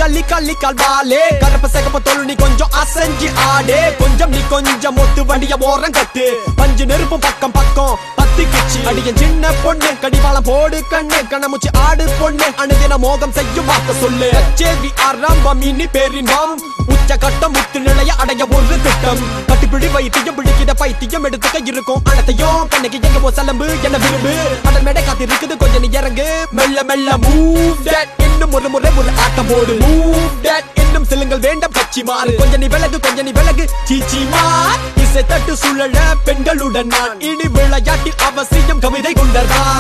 கலிக்கால் வாலே கரப்ப சேகப்ப தொழு நீ கொஞ்சம் அசஞ்சி ஆடே கொஞ்சம் நீ கொஞ்சம் ஒத்து வண்டிய ஓரம் கட்டு பஞ்சு நெருப்பும் பக்கம் பத்தி கிச்சு அடியன் சின்ன பொண்ணு கடிவாளம் போடு கண்ணு கண்ணமுச்சி ஆடு பொண்ணு அணுதின மோகம் செய்யும் வார்த்தை சொல்லு சேவி ஆரம்பம் இனி பேரின்பம் உச்ச கட்டம் முத்து நிலைய அடைய ஒரு திட்டம் கட்டுப்பிடி வைத்தியம் பிடிக்கிற பைத்தியம் எடுத்துக்க இருக்கும் அனத்தையும் கண்ணுக்கு எங்க சலம்பு என்ன விரும்பு அதன் மேடை காத்து இருக்குது கொஞ்சம் நீ இறங்கு மெல்ல மெல்ல மூவ் தட் இன்னும் ஒரு முறை ஒரு ஆட்டம் போடு மூவ் தட் இன்னும் சிலுங்கள் வேண்டாம் கட்சி மாறு கொஞ்சம் நீ விலகு சீச்சி மார் இசை தட்டு சுழல பெண்களுடன் நான் இனி விளையாட்டில் அவசியம் கவிதை கொண்டதான்